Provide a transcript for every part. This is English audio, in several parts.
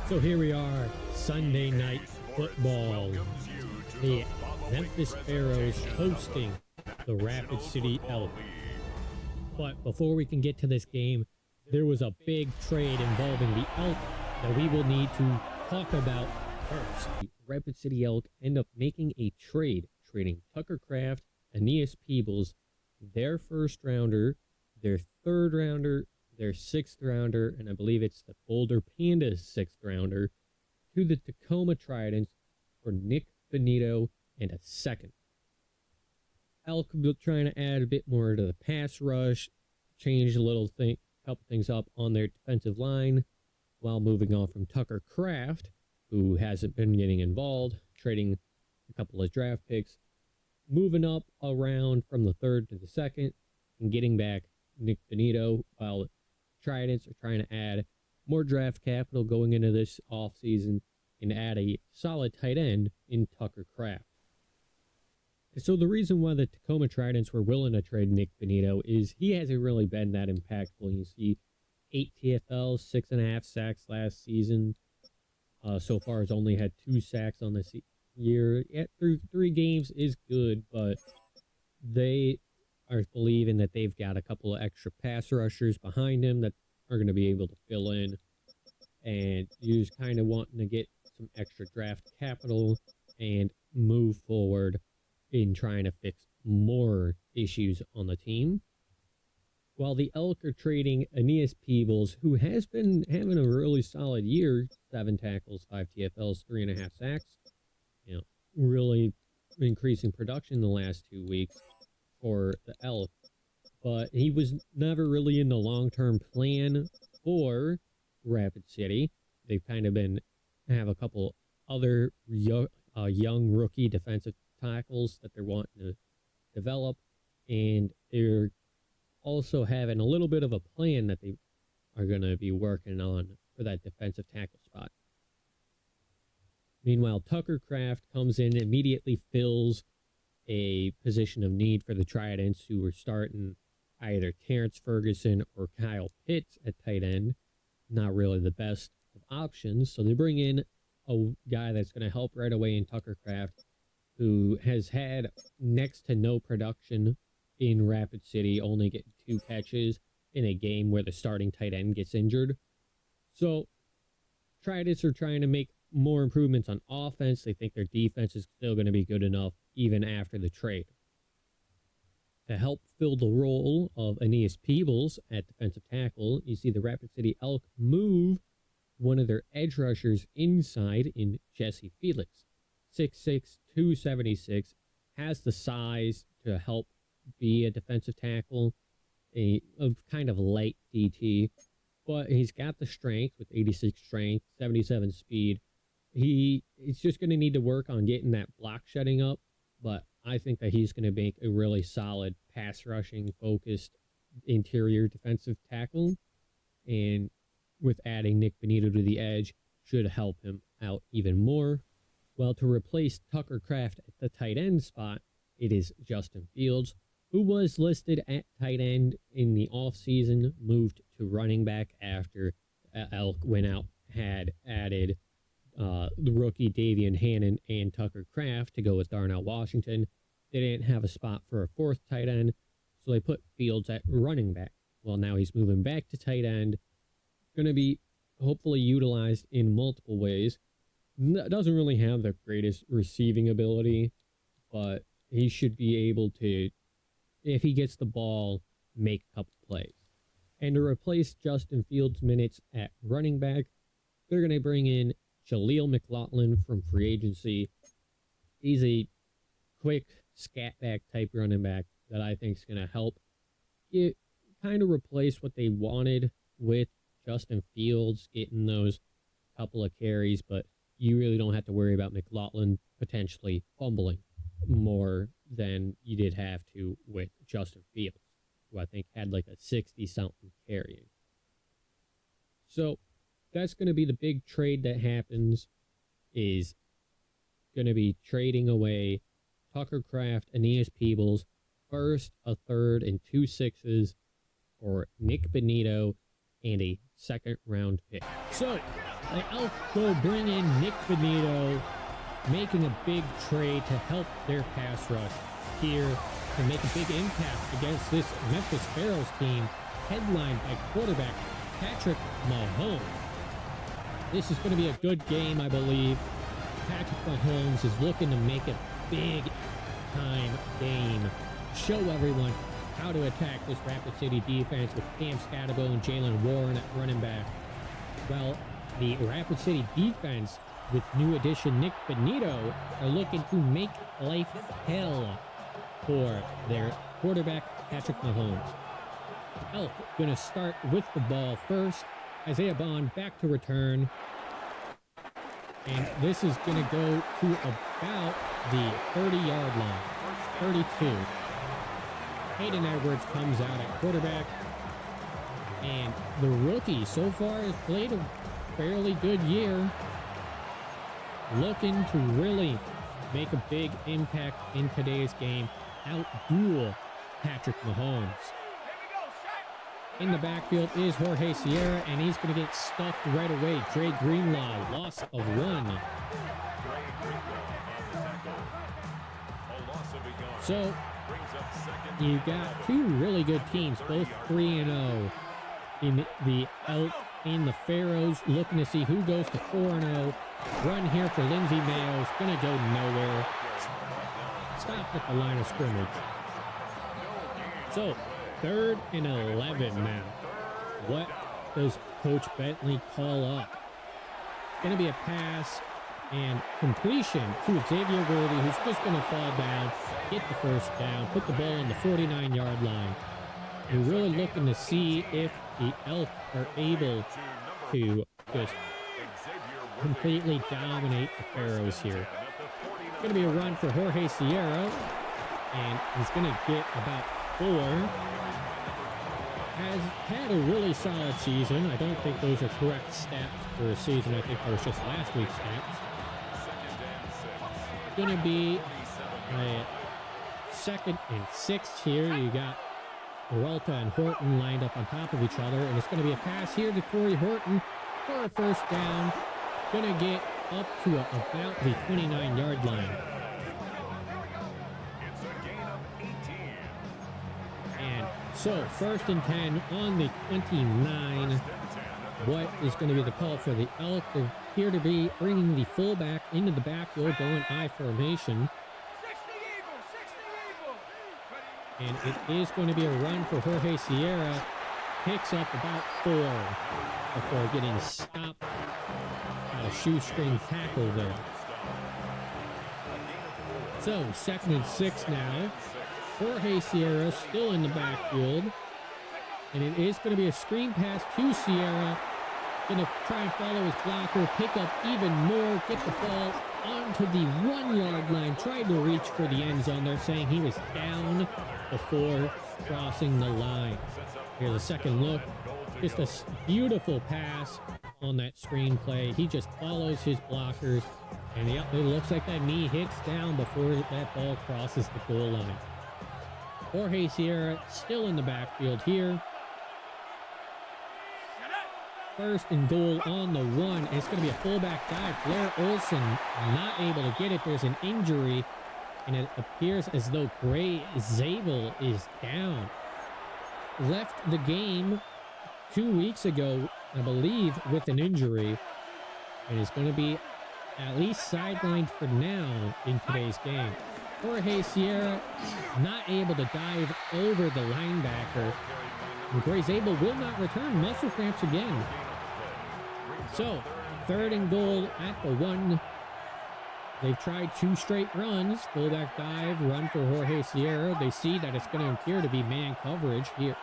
So here we are, Sunday night football. The Memphis Pharaohs hosting the Rapid City Elks. But before we can get to this game, there was a big trade involving the Elks that we will need to talk about first. The Rapid City Elk end up making a trade, trading Tucker Kraft, Aeneas Peebles, their first rounder, their third rounder, their sixth rounder, and I believe it's the Boulder Panda's sixth rounder, to the Tacoma Tridents for Nick Benito and a second. Elk trying to add a bit more to the pass rush, change a couple things up on their defensive line, while moving on from Tucker Kraft, who hasn't been getting involved, trading a couple of draft picks, moving up around from the third to the second, and getting back Nick Benito, while Tridents are trying to add more draft capital going into this offseason and add a solid tight end in Tucker Kraft. And so the reason why the Tacoma Tridents were willing to trade Nick Benito is he hasn't really been that impactful. You see 8 TFLs, 6.5 sacks last season. So far has only had 2 sacks on this year. Through 3 games is good, but they are believing that they've got a couple of extra pass rushers behind him that are going to be able to fill in. And you're just kind of wanting to get some extra draft capital and move forward in trying to fix more issues on the team. While the Elk are trading Aeneas Peebles, who has been having a really solid year, 7 tackles, 5 TFLs, 3.5 sacks, really increasing production in the last 2 weeks for the Elk, but he was never really in the long-term plan for Rapid City. They've kind of have a couple other young rookie defensive tackles that they're wanting to develop, and they're also having a little bit of a plan that they are going to be working on for that defensive tackle spot. Meanwhile, Tucker Kraft comes in, immediately fills a position of need for the Tridents, who were starting either Terrence Ferguson or Kyle Pitts at tight end. Not really the best of options, so they bring in a guy that's going to help right away in Tucker Kraft, who has had next to no production in Rapid City, only getting 2 catches in a game where the starting tight end gets injured. So Tridents are trying to make more improvements on offense. They think their defense is still going to be good enough even after the trade. To help fill the role of Aeneas Peebles at defensive tackle, you see the Rapid City Elk move one of their edge rushers inside in Jesse Felix. 6'6", 276, has the size to help be a defensive tackle, a kind of light DT, but he's got the strength with 86 strength, 77 speed. He's just going to need to work on getting that block shedding up, but I think that he's going to make a really solid pass rushing focused interior defensive tackle, and with adding Nick Benito to the edge should help him out even more. Well, to replace Tucker Kraft at the tight end spot, it is Justin Fields, who was listed at tight end in the offseason, moved to running back after Elk went out, had added the rookie Davian Hannon and Tucker Kraft to go with Darnell Washington. They didn't have a spot for a 4th tight end, so they put Fields at running back. Well, now he's moving back to tight end, going to be hopefully utilized in multiple ways. Doesn't really have the greatest receiving ability, but he should be able to, if he gets the ball, make a couple plays. And to replace Justin Fields' minutes at running back, they're going to bring in Jaleel McLaughlin from free agency. He's a quick scat back type running back that I think is going to help it kind of replace what they wanted with Justin Fields getting those couple of carries, but you really don't have to worry about McLaughlin potentially fumbling more than you did have to with Justin Fields, who I think had like a 60-something carrying. So that's going to be the big trade that happens, is going to be trading away Tucker Kraft, Aeneas Peebles, first, a third, and 2 6s for Nick Benito and a second-round pick. So The Elks go bring in Nick Benito, making a big trade to help their pass rush here to make a big impact against this Memphis Pharaohs team, headlined by quarterback Patrick Mahomes. This is going to be a good game, I believe. Patrick Mahomes is looking to make a big time game. Show everyone how to attack this Rapid City defense with Skattebo and Jalen Warren at running back. Well, the Rapid City defense with new addition Nick Benito are looking to make life hell for their quarterback Patrick Mahomes. Elk going to start with the ball first. Isaiah Bond back to return. And this is going to go to about the 30-yard line. 32. Hayden Edwards comes out at quarterback. And the rookie so far has played a fairly good year. Looking to really make a big impact in today's game. Outduel Patrick Mahomes. In the backfield is Jorge Sierra, and he's going to get stuffed right away. Dre Greenlaw, loss of 1. So, you got two really good teams, both 3-0. In the Elk and the Pharaohs, looking to see who goes to 4-0. Run here for Lindsey Mayo. It's going to go nowhere. Stop at the line of scrimmage. So, 3rd and 11 now. What does Coach Bentley call up? It's going to be a pass and completion to Xavier Worthy, who's just going to fall down, get the first down, put the ball on the 49-yard line. We're really looking to see if the Elks are able to just completely dominate the Pharaohs here. It's going to be a run for Jorge Sierra, and he's going to get about 4. Has had a really solid season. I don't think those are correct stats for a season. I think that was just last week's stats. Going to be a 2nd and 6 here. You got Peralta and Horton lined up on top of each other, and it's going to be a pass here to Corey Horton for a first down. Going to get up to about the 29-yard line. And so, 1st and 10 on the 29. What is going to be the call for the Elk? They appear to be bringing the fullback into the backfield, going I formation. And it is going to be a run for Jorge Sierra. Picks up about 4 before getting stopped at a shoestring tackle there. So, 2nd and 6 now. Jorge Sierra still in the backfield. And it is going to be a screen pass to Sierra. Going to try and follow his blocker, pick up even more, get the ball onto the 1-yard line. Tried to reach for the end zone. They're saying he was down before crossing the line. Here's a second look. Just a beautiful pass on that screenplay. He just follows his blockers. And it looks like that knee hits down before that ball crosses the goal line. Jorge Sierra still in the backfield here. 1st and goal on the 1. It's going to be a fullback dive. Blair Olson not able to get it. There's an injury, and it appears as though Gray Zabel is down. Left the game 2 weeks ago, I believe, with an injury, and is going to be at least sidelined for now in today's game. Jorge Sierra not able to dive over the linebacker. And Gray Zabel will not return. Muscle cramps again. So, 3rd and goal at the 1. They've tried 2 straight runs. Fullback dive, run for Jorge Sierra. They see that it's going to appear to be man coverage here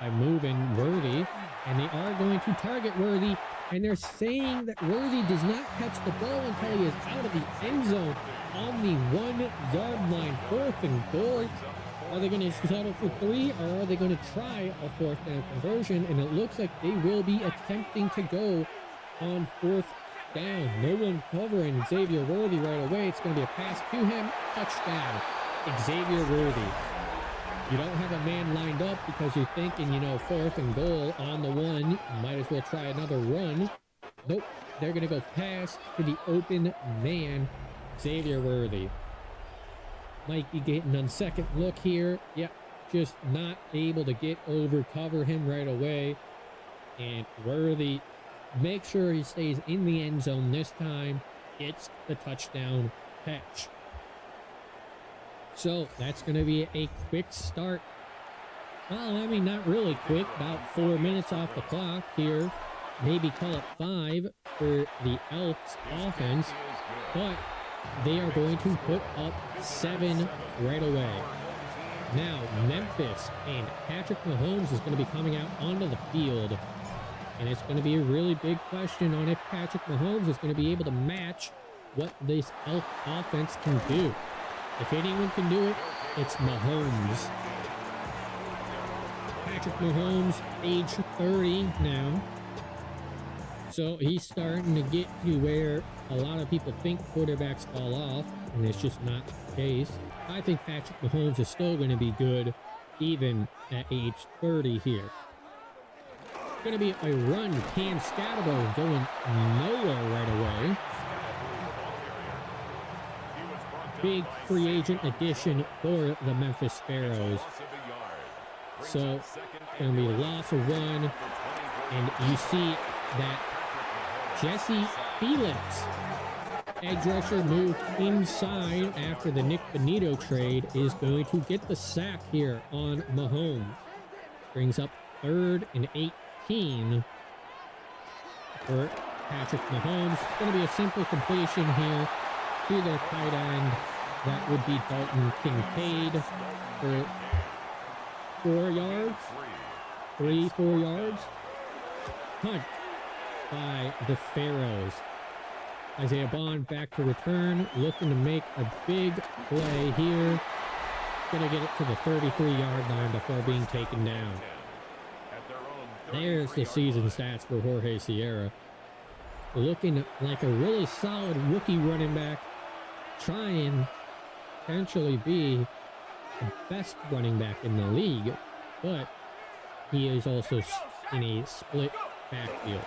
by moving Worthy. And they are going to target Worthy. And they're saying that Worthy does not catch the ball until he is out of the end zone on the 1-yard line. 4th and goal. Are they going to settle for 3, or are they going to try a 4th down conversion? And it looks like they will be attempting to go on 4th down. No one covering Xavier Worthy right away. It's going to be a pass to him. Touchdown. Xavier Worthy. You don't have a man lined up because you're thinking, 4th and goal on the 1. You might as well try another run. Nope. they're going to go pass to the open man, Xavier Worthy. Might be getting on second look here. Yep, just not able to get over, cover him right away. And Worthy, make sure he stays in the end zone this time. Gets the touchdown catch. So that's going to be a quick start. Well, I mean, not really quick. About 4 minutes off the clock here. Maybe call it 5 for the Elks offense. But they are going to put up 7 right away. Now, Memphis and Patrick Mahomes is going to be coming out onto the field. And it's going to be a really big question on if Patrick Mahomes is going to be able to match what this Elk offense can do. If anyone can do it, it's Mahomes. Patrick Mahomes, age 30 now. So he's starting to get to where a lot of people think quarterbacks fall off, and it's just not the case. I think Patrick Mahomes is still going to be good even at age 30 here. It's going to be a run. Cam Skattebo going nowhere right away. Big free agent addition for the Memphis Pharaohs. So it's going to be a loss of 1. And you see that Jesse Felix, edge rusher, moved inside after the Nick Benito trade, is going to get the sack here on Mahomes. Brings up 3rd and 18 for Patrick Mahomes. It's going to be a simple completion here to their tight end. That would be Dalton Kincaid for 4 yards. 4 yards. Punt by the Pharaohs. Isaiah Bond back to return, looking to make a big play here. Gonna get it to the 33-yard line before being taken down. There's the season stats for Jorge Sierra. Looking like a really solid rookie running back. Trying potentially be the best running back in the league, but he is also in a split backfield.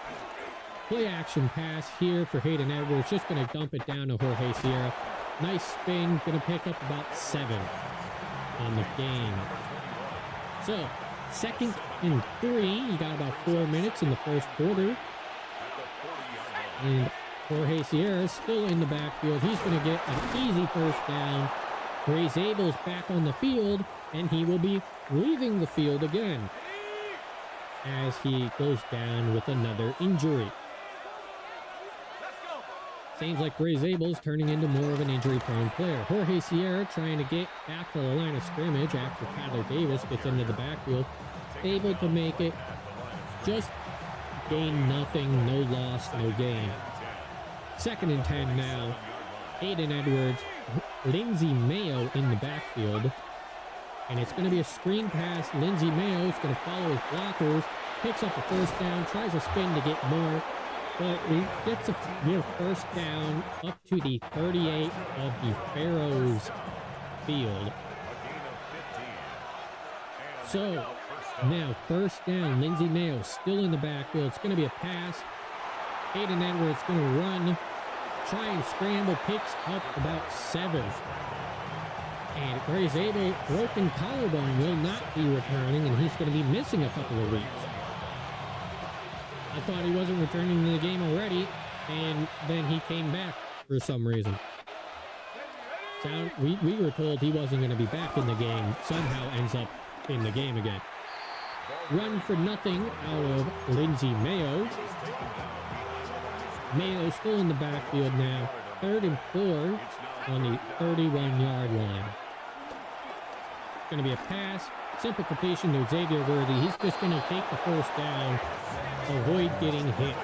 Play action pass here for Hayden Edwards. Just going to dump it down to Jorge Sierra. Nice spin. Going to pick up about 7 on the game. So, 2nd and 3. You got about 4 minutes in the first quarter. And Jorge Sierra is still in the backfield. He's going to get an easy first down. Gray Zabel's back on the field, and he will be leaving the field again as he goes down with another injury. Seems like Gray Zabel's turning into more of an injury-prone player. Jorge Sierra trying to get back to the line of scrimmage after Tyler Davis gets into the backfield. Able to make it. Just gain nothing, no loss, no gain. 2nd and 10 now. Hayden Edwards, Lindsey Mayo in the backfield. And it's going to be a screen pass. Lindsey Mayo is going to follow his blockers. Picks up a first down. Tries a spin to get more. But he gets a first down up to the 38 of the Pharaohs field. So now first down. Lindsey Mayo still in the backfield. It's going to be a pass. Hayden Edwards going to run. Try and scramble, picks up about 7. And Gray Zabel, broken collarbone, will not be returning, and he's going to be missing a couple of weeks. I thought he wasn't returning to the game already, and then he came back for some reason. We were told he wasn't going to be back in the game, somehow ends up in the game again. Run for nothing out of Lindsey Mayo. Mayo still in the backfield now. 3rd and 4 on the 31-yard line. Going to be a pass. Simple completion to Xavier Worthy. He's just going to take the first down. Avoid getting hit.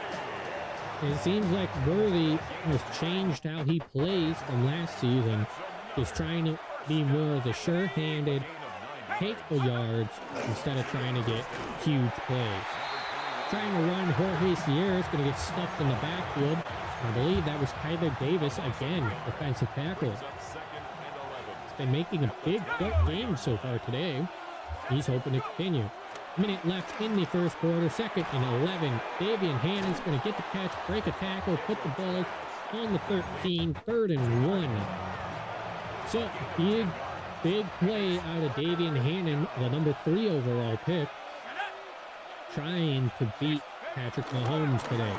And it seems like Worthy has changed how he plays from last season. He's trying to be more of the sure-handed, take the yards instead of trying to get huge plays. Trying to run, Jorge Sierra is going to get stuffed in the backfield. I believe that was Tyler Davis again, defensive tackle. He's been making a big game so far today. He's hoping to continue. minute left in the first quarter. 2nd and 11. Davian Hannon's going to get the catch, break a tackle, put the ball on the 13. 3rd and 1. So, big play out of Davian Hannon, the number 3 overall pick, trying to beat Patrick Mahomes today.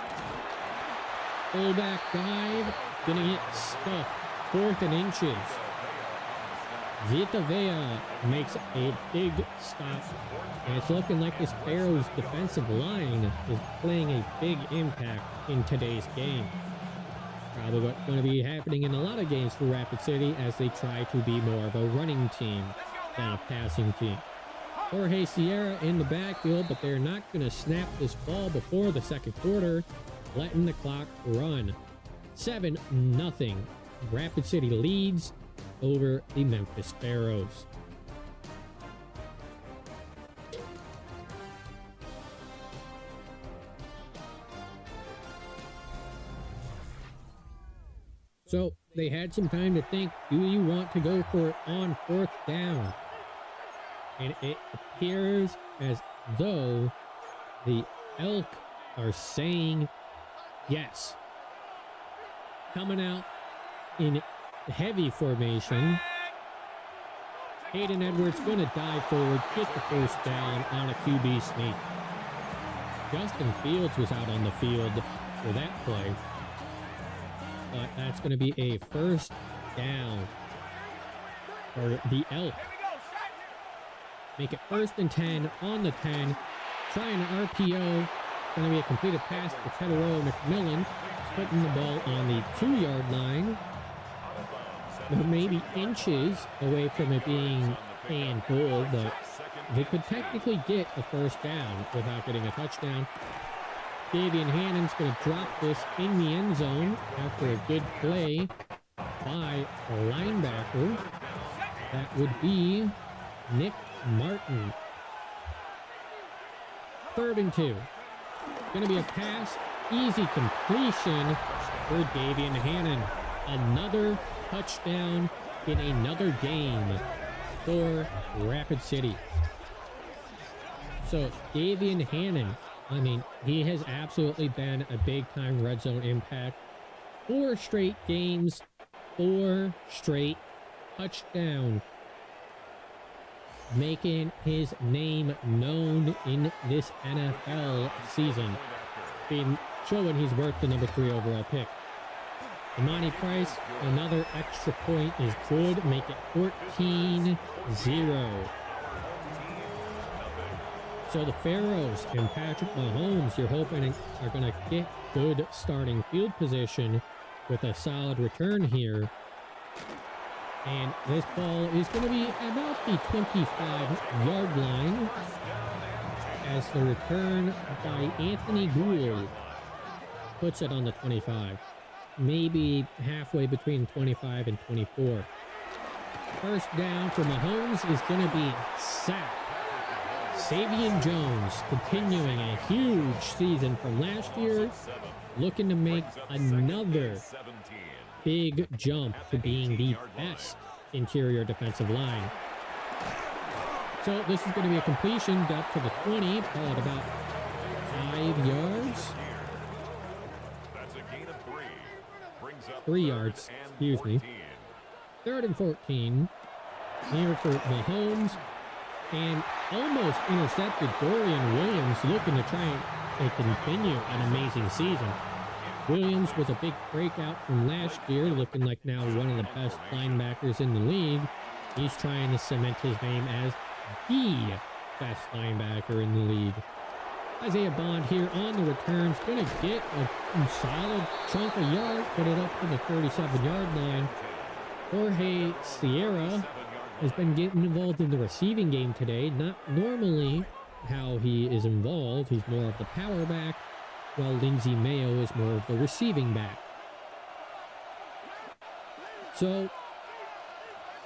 Fullback dive, gonna get stuffed. 4th and inches. Vita Vea makes a big stop, and it's looking like this Pharaohs defensive line is playing a big impact in today's game. Probably what's going to be happening in a lot of games for Rapid City as they try to be more of a running team than a passing team. Jorge Sierra in the backfield, but they're not going to snap this ball before the 2nd quarter, letting the clock run. 7-0. Rapid City leads over the Memphis Pharaohs. So they had some time to think, do you want to go for it on 4th down? And it appears as though the Elk are saying yes. Coming out in heavy formation. Hayden Edwards going to dive forward, get the 1st down on a QB sneak. Justin Fields was out on the field for that play. But that's going to be a 1st down for the Elk. Make it 1st and 10 on the 10. Trying an RPO. Going to be a completed pass to Tedero McMillan. Putting the ball on the 2-yard line. Maybe inches away from it being handball, but they could technically get a 1st down without getting a touchdown. Davian Hannon's going to drop this in the end zone after a good play by a linebacker. That would be Nick Martin. 3rd and 2. Going to be a pass. Easy completion for Davian Hannon. Another touchdown in another game for Rapid City. So Davian Hannon, I mean, he has absolutely been a big-time red zone impact. 4 straight games, 4 straight touchdowns, making his name known in this NFL season, showing he's worth the number 3 overall pick. Imani Price, another extra point is good, make it 14-0. So the Pharaohs and Patrick Mahomes, you're hoping are going to get good starting field position with a solid return here. And this ball is going to be about the 25-yard line as the return by Anthony Gould puts it on the 25. Maybe halfway between 25 and 24. 1st down for Mahomes is going to be sacked. Savion Jones continuing a huge season from last year, looking to make another big jump to being the best interior defensive line. So this is going to be a completion up to the 20, call it about 5 yards. 3 yards, excuse me. 3rd and 14. Here for Mahomes. And almost intercepted Dorian Williams, looking to try and continue an amazing season. Williams was a big breakout from last year, looking like now one of the best linebackers in the league. He's trying to cement his name as the best linebacker in the league. Isaiah Bond here on the returns, going to get a solid chunk of yards, put it up to the 37-yard line. Jorge Sierra has been getting involved in the receiving game today. Not normally how he is involved. He's more of the power back, while Lindsey Mayo is more of the receiving back. So,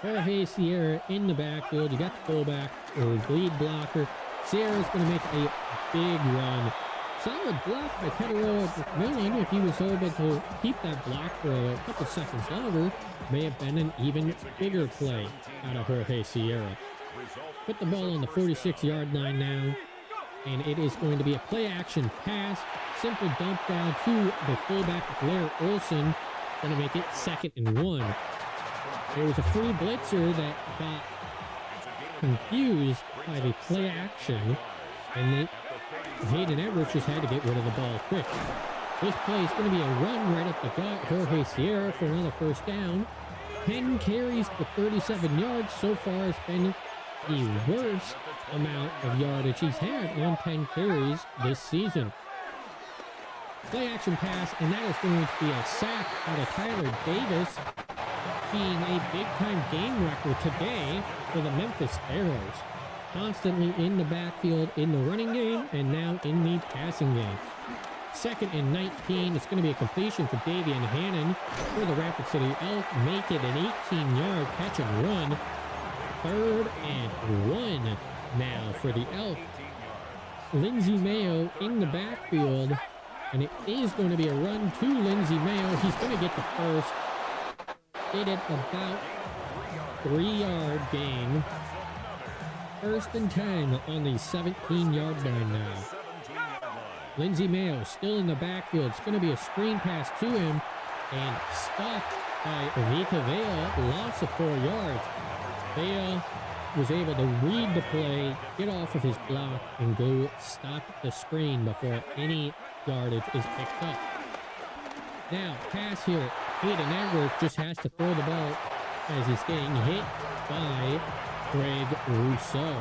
Jorge Sierra in the backfield. You got the fullback or lead blocker. Sierra's going to make a big run. Solid block by Tedero McMillan. If he was able to keep that block for a couple seconds longer, may have been an even bigger play out of Jorge Sierra. Put the ball on the 46-yard line now. And it is going to be a play action pass. Simple dump down to the fullback, Blair Olson. Going to make it 2nd and 1. There was a free blitzer that got confused by the play action. And Hayden Edwards just had to get rid of the ball quick. This play is going to be a run right up the gut. Jorge Sierra for another first down. 10 carries for 37 yards. So far, it's been the worst amount of yardage he's had on 10 carries this season. Play action pass, and that is going to be a sack out of Tyler Davis, being a big-time game record today for the Memphis Pharaohs. Constantly in the backfield in the running game, and now in the passing game. 2nd and 19. It's going to be a completion for Davian Hannon for the Rapid City Elk. Make it an 18-yard catch and run. 3rd and 1 now for the Elk. Lindsey Mayo in the backfield, and it is going to be a run to Lindsey Mayo. He's going to get the first. Did it about 3-yard gain. 1st and 10 on the 17-yard line now. Lindsey Mayo still in the backfield. It's going to be a screen pass to him, and stopped by Vita Vea. Loss of 4 yards. Vea was able to read the play, get off of his block, and go stop the screen before any yardage is picked up. Now, pass here. Hayden Edwards just has to throw the ball as he's getting hit by Greg Rousseau.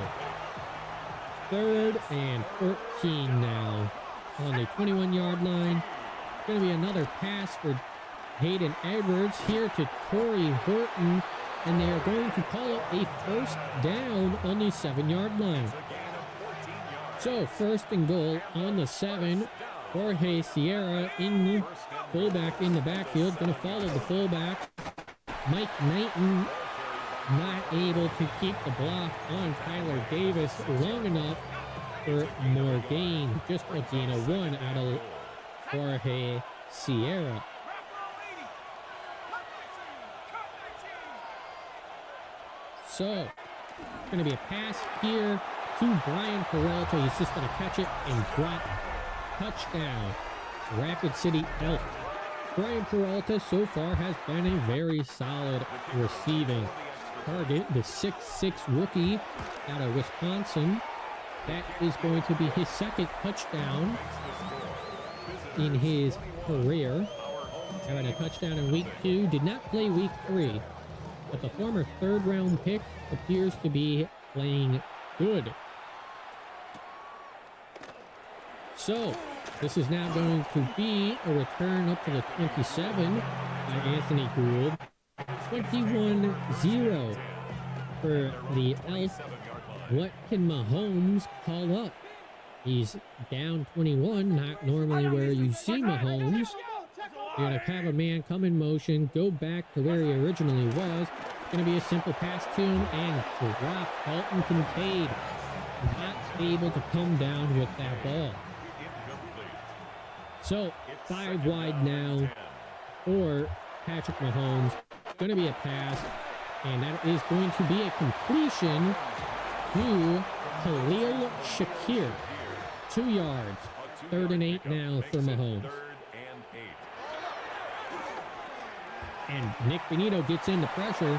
3rd and 14 now on the 21-yard line. It's going to be another pass for Hayden Edwards here to Corey Horton, and they are going to call it a first down on the 7-yard line. So 1st and goal on the 7. Jorge Sierra in the fullback in the backfield, going to follow the fullback. Mike Knighton not able to keep the block on Tyler Davis long enough for more gain. Just a gain of 1 out of Jorge Sierra. So, going to be a pass here to Brian Peralta. He's just going to catch it and drop. Touchdown, Rapid City Elk. Brian Peralta so far has been a very solid receiving target. The 6'6" rookie out of Wisconsin. That is going to be his 2nd touchdown in his career. Having a touchdown in week 2. Did not play week 3. But the former 3rd round pick appears to be playing good. So, this is now going to be a return up to the 27 by Anthony Gould. 21-0 for the Elks. What can Mahomes call up? He's down 21, not normally where you see Mahomes. You're going to have a man come in motion, go back to where he originally was. It's going to be a simple pass to him and drop. Dalton Kincaid not able to come down with that ball. So, 5 wide now for Patrick Mahomes. Going to be a pass, and that is going to be a completion to Khalil Shakir. 2 yards. 3rd and 8 now for Mahomes. And Nick Benito gets in the pressure,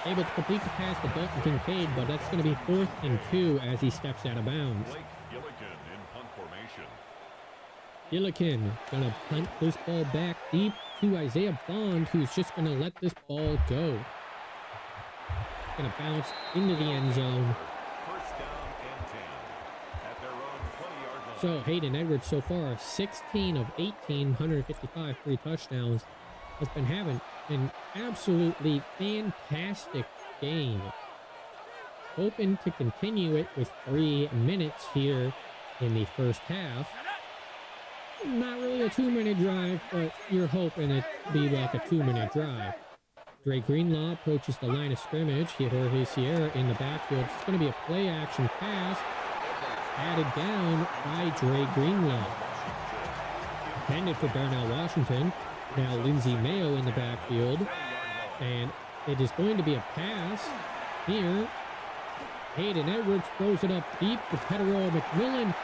able to complete the pass to Dalton Kincaid, but that's going to be 4th and 2 as he steps out of bounds. Gillikin going to punt this ball back deep to Isaiah Bond, who's just going to let this ball go. Going to bounce into the end zone. So Hayden Edwards so far 16 of 18, 155 free touchdowns, has been having an absolutely fantastic game. Hoping to continue it with 3 minutes here in the first half. Not really a 2-minute drive, but you're hoping it be like a 2-minute drive. Dre Greenlaw approaches the line of scrimmage. Jorge Sierra in the backfield. It's going to be a play-action pass. Added down by Dre Greenlaw. Intended for Darnell Washington. Now Lindsey Mayo in the backfield. And it is going to be a pass here Hayden Edwards throws it up deep to Pedro McMillan,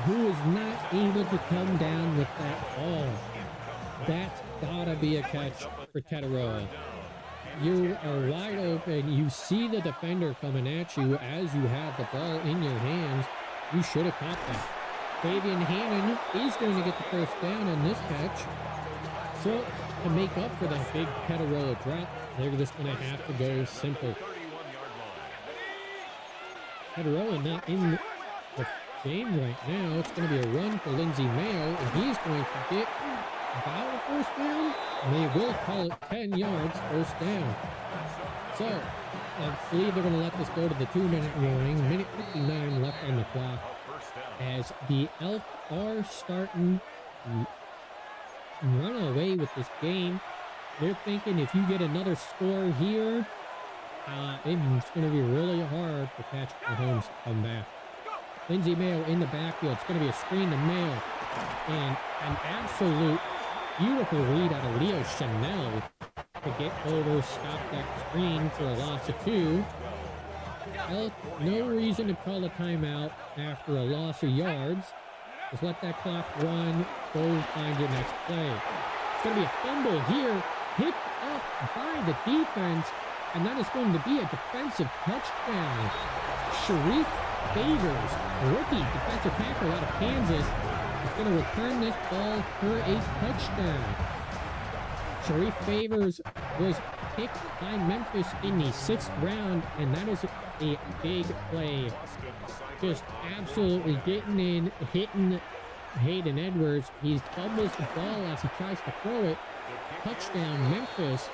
who is not able to come down with that ball. That's gotta be a catch for Teteroa. You are wide open. You see the defender coming at you as you have the ball in your hands. You should have caught that. Fabian Hannon is going to get the first down on this catch. So to make up for that big Teteroa drop, they're just going to have to go simple. Teteroa not in the game right now. It's going to be a run for Lindsey Mayo, and he's going to get about a first down. And they will call it 10 yards first down. So I believe they're going to let this go to the 2-minute warning. Minute 59 left on the clock as the Elks are starting to run away with this game. They're thinking if you get another score here, it's going to be really hard for Patrick Mahomes to come back. Lindsey Mayo in the backfield. It's going to be a screen to Mayo. And an absolute beautiful read out of Leo Chanel to get over, stop that screen for a loss of 2. Elk, no reason to call a timeout after a loss of yards. Just let that clock run. Go find your next play. It's going to be a fumble here, picked up by the defense, and that is going to be a defensive touchdown. Sharif Favors, rookie defensive tackle out of Kansas, is going to return this ball for a touchdown. Sharif Favors was picked by Memphis in the 6th round, and that is a big play. Just absolutely getting in, hitting Hayden Edwards. He fumbles the ball as he tries to throw it. Touchdown, Memphis.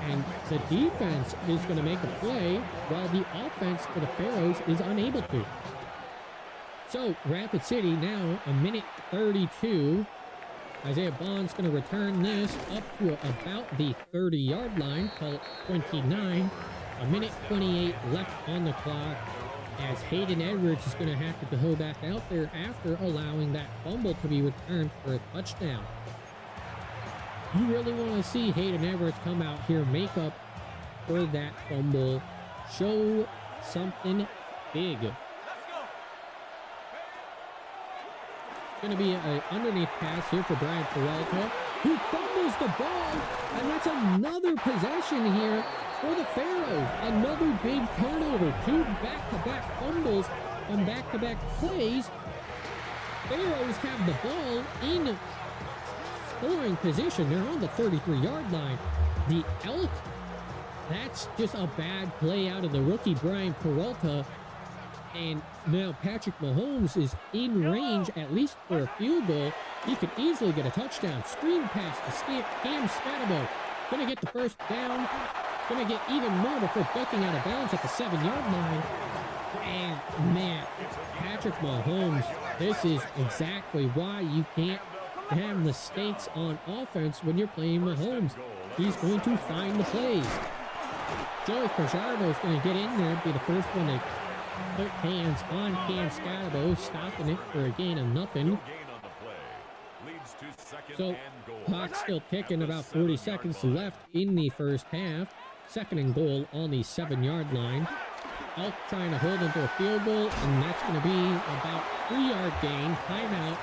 And the defense is going to make a play while the offense for the Pharaohs is unable to. So, Rapid City now a minute 32. Isaiah Bond's going to return this up to about the 30-yard line, call it 29. A minute 28 left on the clock as Hayden Edwards is going to have to go back out there after allowing that fumble to be returned for a touchdown. You really want to see Hayden Edwards come out here, make up for that fumble, show something big. It's going to be an underneath pass here for Brian Peralta, who fumbles the ball, and that's another possession here for the Pharaohs. Another big turnover, 2 back-to-back fumbles on back-to-back plays. Pharaohs have the ball in scoring position. They're on the 33-yard line. The Elk, that's just a bad play out of the rookie Brian Peralta. And now Patrick Mahomes is in range, at least for a field goal. He could easily get a touchdown. Screen pass to Cam Skattebo. Gonna get the first down. Gonna get even more before ducking out of bounds at the 7-yard line. And man, Patrick Mahomes, this is exactly why you can't have mistakes on offense when you're playing Mahomes. He's going to find the plays. Joey Fajardo is going to get in there and be the first one to put hands on Cam Skattebo, stopping it for a gain of nothing. So, clock's still ticking, about 40 seconds left in the first half. 2nd and goal on the 7-yard line. Elk trying to hold into a field goal, and that's going to be about 3-yard gain. Timeout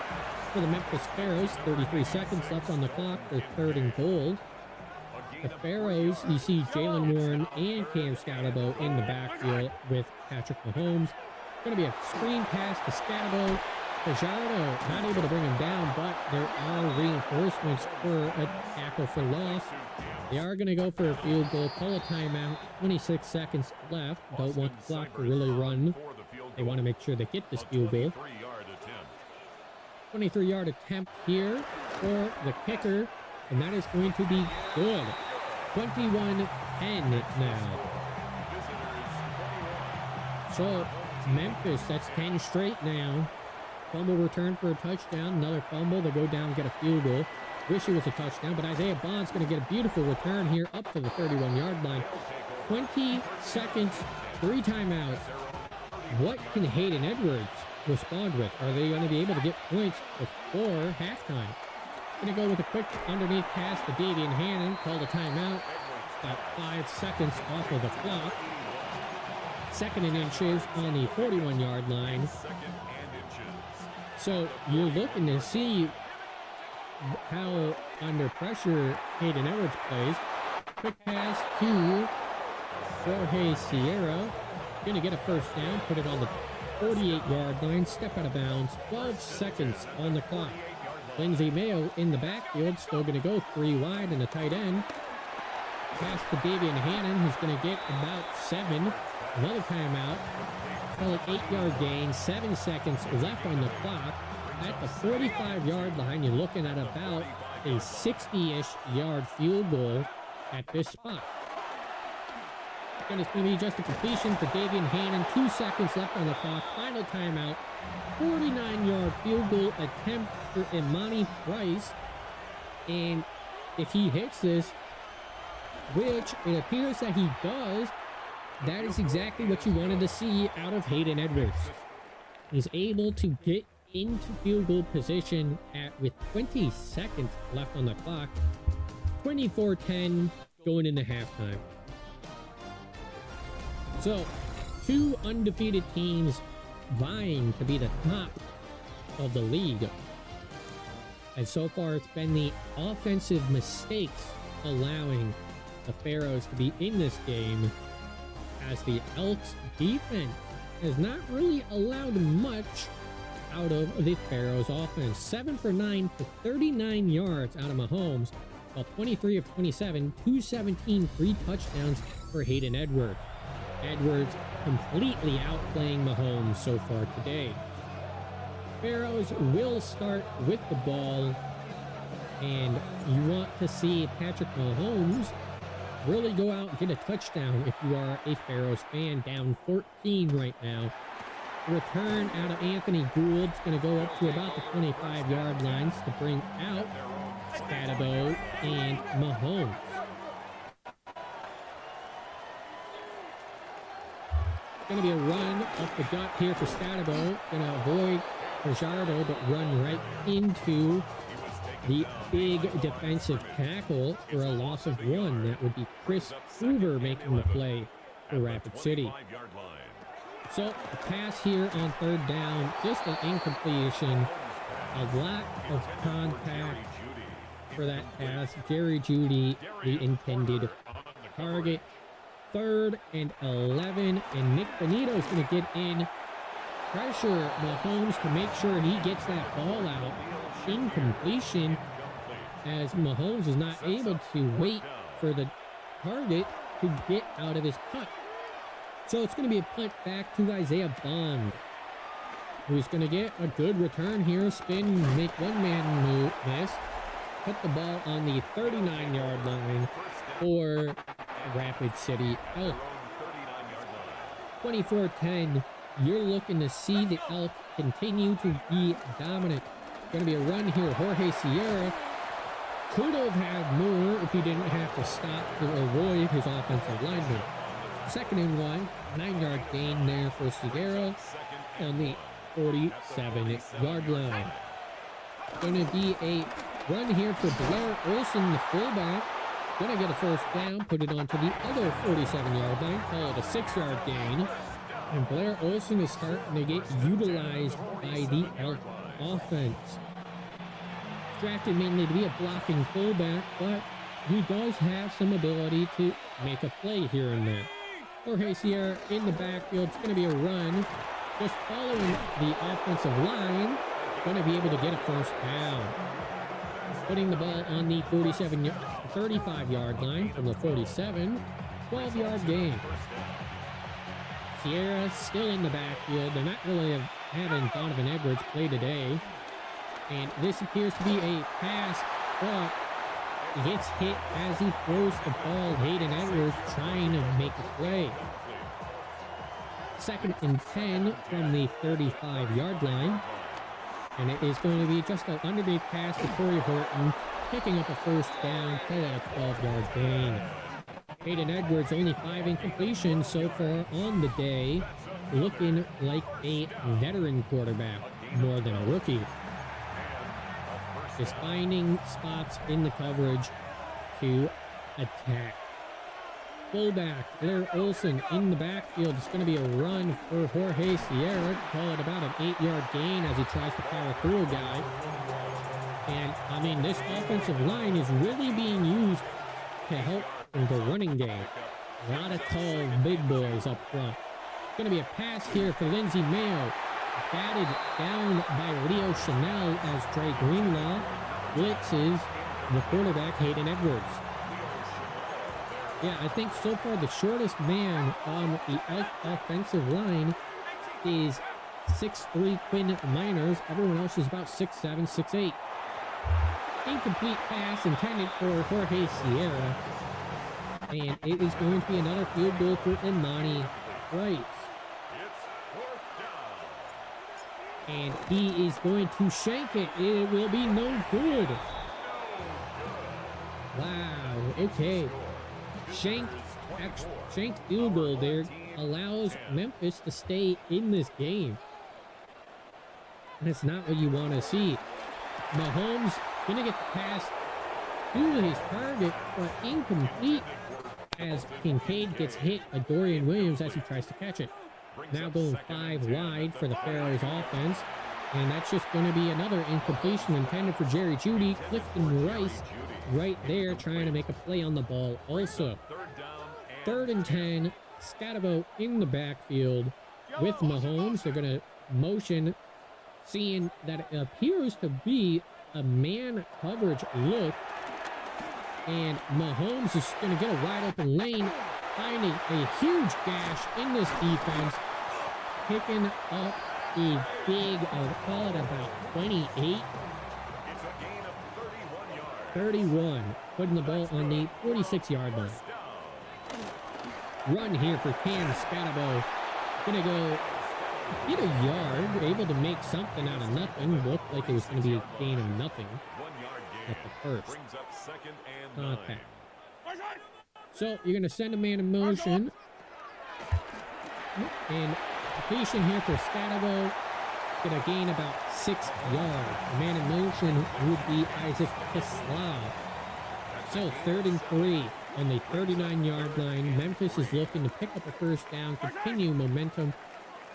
for the Memphis Pharaohs. 33 seconds left on the clock for 3rd and goal. The Pharaohs, you see Jalen Warren and Cam Skattebo in the backfield with Patrick Mahomes. Going to be a screen pass to Skattebo. Fajardo not able to bring him down, but there are reinforcements for a tackle for loss. They are going to go for a field goal, call a timeout. 26 seconds left. Don't want the clock to really run. They want to make sure they get this field goal. 23-yard attempt here for the kicker, and that is going to be good. 21-10 now. So Memphis, that's 10 straight now. Fumble return for a touchdown. Another fumble. They go down and get a field goal. Wish it was a touchdown, but Isaiah Bond's going to get a beautiful return here up to the 31-yard line. 20 seconds, 3 timeouts. What can Hayden Edwards respond with? Are they going to be able to get points before halftime? Going to go with a quick underneath pass to Davian Hannon. Called a timeout. About 5 seconds off of the clock. Second and inches on the 41-yard line. So you're looking to see how under pressure Hayden Edwards plays. Quick pass to Jorge Sierra. Going to get a first down, put it on the 48-yard line, step out of bounds, 12 seconds on the clock. Lindsey Mayo in the backfield, still going to go 3 wide and a tight end. Pass to Davian Hannon, who's going to get about 7. Another timeout. Call it 8-yard gain, 7 seconds left on the clock. At the 45-yard line, you're looking at about a 60-ish yard field goal at this spot. And it's going to be just a completion to Davian Hannon. 2 seconds left on the clock. Final timeout. 49-yard field goal attempt for Imani Price. And if he hits this, which it appears that he does, that is exactly what you wanted to see out of Hayden Edwards. He's able to get into field goal position with 20 seconds left on the clock. 24-10 going into halftime. So, 2 undefeated teams vying to be the top of the league. And so far, it's been the offensive mistakes allowing the Pharaohs to be in this game, as the Elks defense has not really allowed much out of the Pharaohs offense. 7 for 9 for 39 yards out of Mahomes, while 23 of 27, 217, 3 touchdowns for Hayden Edwards. Edwards completely outplaying Mahomes so far today. Pharaohs will start with the ball, and you want to see Patrick Mahomes really go out and get a touchdown if you are a Pharaohs fan. Down 14 right now. Return out of Anthony Gould's going to go up to about the 25-yard lines to bring out Skattebo and Mahomes. Going to be a run up the gut here for Skattebo. Going to avoid Fajardo, but run right into the big defensive tackle for a loss of 1. That would be Chris Hoover making the play for Rapid City. So a pass here on 3rd down, just an incompletion. A lack of contact for that pass. Jerry Jeudy, the intended target. 3rd and 11, and Nick Benito is going to get in, pressure Mahomes to make sure he gets that ball out. Incompletion, as Mahomes is not able to wait for the target to get out of his cut. So it's going to be a punt back to Isaiah Bond, who's going to get a good return here. Spin, make one-man move, miss. Put the ball on the 39-yard line for Rapid City Elk. 24-10, you're looking to see the Elk continue to be dominant. Going to be a run here. Jorge Sierra could have had more if he didn't have to stop to avoid his offensive lineman. 2nd and 1, 9-yard gain there for Sierra on the 47-yard line. Going to be a run here for Blair Olson, the fullback. Going to get a first down, put it onto the other 47-yard line, call it a 6-yard gain. And Blair Olson is starting to get utilized by the Elk offense. Drafted mainly to be a blocking fullback, but he does have some ability to make a play here and there. Jorge Sierra in the backfield. It's going to be a run. Just following the offensive line. Going to be able to get a first down. Putting the ball on the 35-yard line from the 47. 12-yard gain. Sierra still in the backfield. They're not really having Donovan Edwards play today. And this appears to be a pass, but gets hit as he throws the ball. Hayden Edwards trying to make a play. 2nd and 10 from the 35-yard line. And it is going to be just an underneath pass to Corey Horton, picking up a first down, call it a 12-yard gain. Hayden Edwards only 5 incompletions so far on the day, looking like a veteran quarterback more than a rookie. Just finding spots in the coverage to attack. fullback, Blair Olson in the backfield. It's going to be a run for Jorge Sierra. Call it about an 8-yard gain as he tries to power through a guy. And, I mean, this offensive line is really being used to help in the running game. A lot of tall, big boys up front. It's going to be a pass here for Lindsey Mayo. Batted down by Leo Chanel as Dre Greenlaw blitzes the quarterback, Hayden Edwards. Yeah, I think so far the shortest man on the Elk offensive line is 6'3" Quinn Miners. Everyone else is about 6'7", 6'8". Incomplete pass intended for Jorge Sierra. And it is going to be another field goal for Imani Price. And he is going to shank it. It will be no good. Wow, okay. Shanked field goal there allows Memphis to stay in this game. And it's not what you want to see. Mahomes gonna get the pass to his target, but incomplete as Kincaid gets hit by Dorian Williams as he tries to catch it. Now going 5 wide for the Pharaohs offense. And that's just going to be another incompletion intended for Jerry Jeudy. Clifton Rice right there trying to make a play on the ball also. 3rd and 10. Skattebo in the backfield with Mahomes. They're going to motion, seeing that it appears to be a man coverage look. And Mahomes is going to get a wide open lane, finding a huge gash in this defense, picking up a big, I'll call it about 28. 31, putting the ball on the 46-yard line. Run here for Cam Skattebo. Gonna go get a yard, able to make something out of nothing. Looked like it was going to be a gain of nothing at the first. Okay. So you're going to send a man in motion. And completion here for Skattebo. Gonna gain about 6 yards. The man in motion would be Isaac Kislav. So 3rd and 3 on the 39-yard line. Memphis is looking to pick up a first down, continue momentum.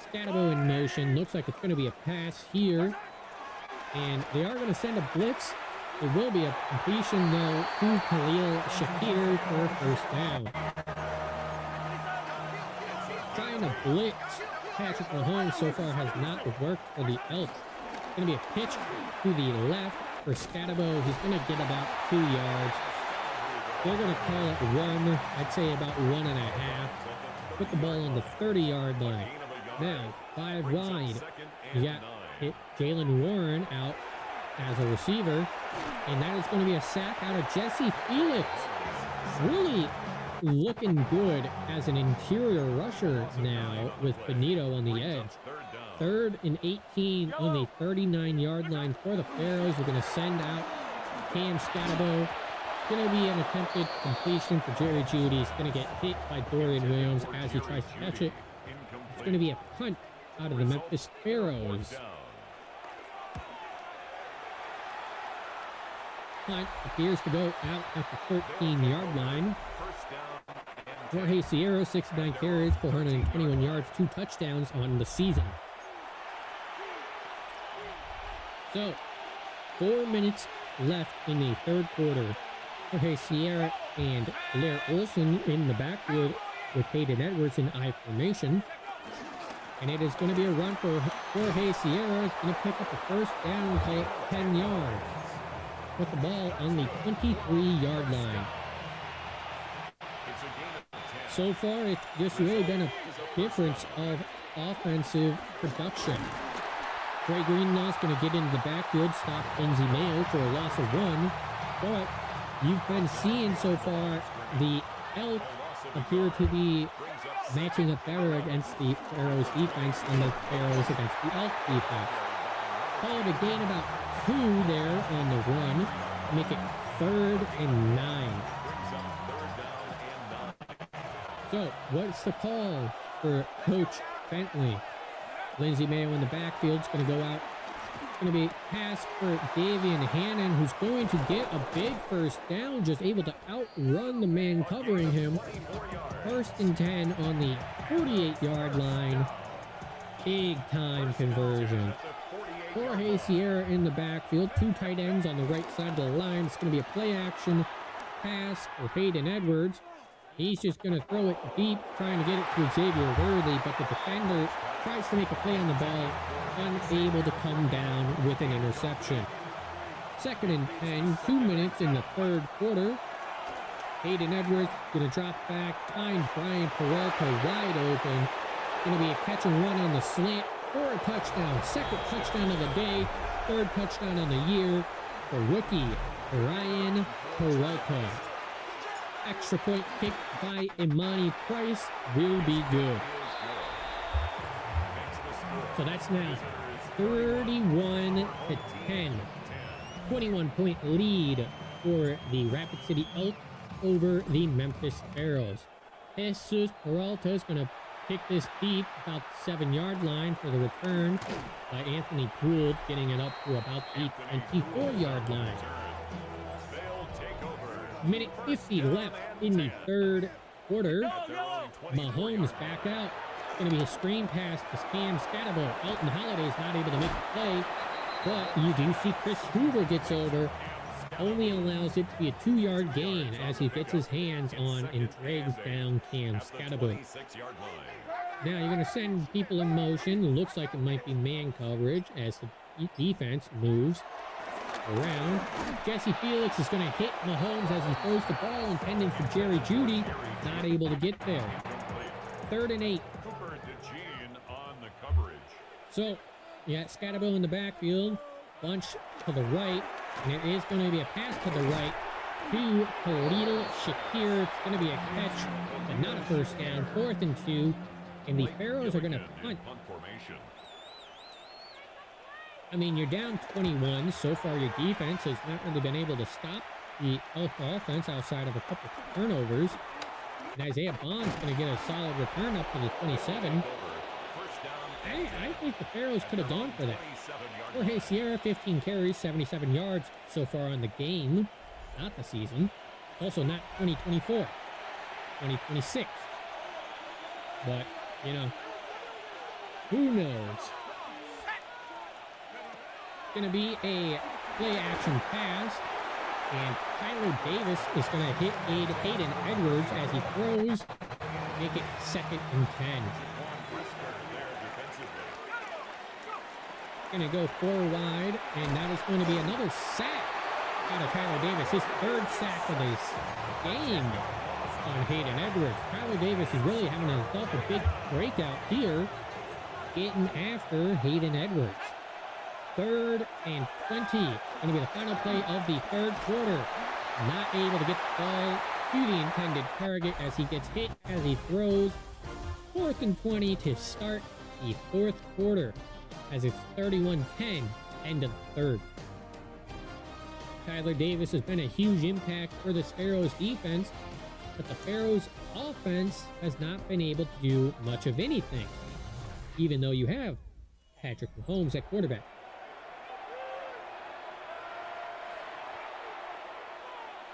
Skattebo in motion. Looks like it's going to be a pass here. And they are going to send a blitz. It will be a completion, though, to Khalil Shakir for a first down. Trying to blitz Patrick Mahomes so far has not worked for the Elks. It's going to be a pitch to the left for Skattebo. He's going to get about 2 yards. They're going to call it run. I'd say about 1.5. Put the ball on the 30-yard line. Now, 5 wide. You got Jalen Warren out as a receiver. And that is going to be a sack out of Jesse Felix. Really looking good as an interior rusher now with Benito on the edge. 3rd and 18 on the 39-yard line for the Pharaohs. We're going to send out Cam Skattebo. Going to be an attempted completion for Jerry Jeudy. He's going to get hit by Dorian Williams as he tries to catch it. It's going to be a punt out of the Memphis Pharaohs. Punt appears to go out at the 13-yard line. Jorge Sierra, 69 carries, 421 yards, 2 touchdowns on the season. So, 4 minutes left in the 3rd quarter. Jorge Sierra and Blair Olson in the backfield with Hayden Edwards in I formation. And it is going to be a run for Jorge Sierra. He's going to pick up a first down, call it 10 yards. Put the ball on the 23-yard line. So far, it's just really been a difference of offensive production. Dre Greenlaw's going to get into the backfield, stop Lindsey Mayo for a loss of 1. But you've been seeing so far the Elk appear to be matching up better against the Pharaohs defense than the Pharaohs against the Elk defense. Call it a gain about 2 there on the run. Make it 3rd and 9. So, what's the call for Coach Bentley? Lindsey Mayo in the backfield is going to go out going to be pass for Davian Hannon, who's going to get a big first down, just able to outrun the man covering him. 1st and 10 on the 48-yard line. Big time conversion. Jorge Sierra in the backfield. 2 tight ends on the right side of the line. It's going to be a play action pass for Hayden Edwards. He's just going to throw it deep, trying to get it to Xavier Worthy, but the defender tries to make a play on the ball, unable to come down with an interception. 2nd and 10, 2 minutes in the 3rd quarter. Hayden Edwards going to drop back, find Brian Peralta wide open. Going to be a catch and run on the slant for a touchdown. 2nd touchdown of the day, 3rd touchdown on the year for rookie Brian Peralta. Extra point kick by Imani Price will be good. So that's now 31-10. 21-point lead for the Rapid City Elk over the Memphis Pharaohs. Jesus Peralta is going to kick this deep, about the 7-yard line for the return by Anthony Gould, getting it up to about the 24-yard line. Minute 50 left in the 3rd quarter. Mahomes back out. Going to be a screen pass to Skattebo. Elton Holiday's not able to make the play, but you do see Chris Hoover gets over. Only allows it to be a 2-yard gain as he gets his hands on and drags down Skattebo. Now you're going to send people in motion. Looks like it might be man coverage as the defense moves around. Jesse Felix is going to hit Mahomes as he throws the ball intended for Jerry Jeudy. Not able to get there. 3rd and 8. So, yeah, Skattebo in the backfield. Bunch to the right. And it is going to be a pass to the right to Khalil Shakir. It's going to be a catch, but not a first down. 4th and 2. And the Pharaohs are going to punt. I mean, you're down 21. So far, your defense has not really been able to stop the Elk offense outside of a couple of turnovers. And Isaiah Bond's going to get a solid return up to the 27. I think the Pharaohs could have gone for that. Jorge Sierra, 15 carries, 77 yards so far on the game. Not the season. Also not 2024. 2026. But, you know, who knows? Going to be a play-action pass. And Tyler Davis is going to hit Hayden Edwards as he throws. Make it 2nd and 10. Going to go 4 wide, and that is going to be another sack out of Tyler Davis. His 3rd sack of this game on Hayden Edwards. Tyler Davis is really having himself a big breakout here, getting after Hayden Edwards. 3rd and 20. Going to be the final play of the 3rd quarter. Not able to get the ball to the intended target as he gets hit as he throws. 4th and 20 to start the 4th quarter, as it's 31-10, end of the 3rd. Tyler Davis has been a huge impact for the Pharaohs defense, but the Pharaohs offense has not been able to do much of anything, even though you have Patrick Mahomes at quarterback.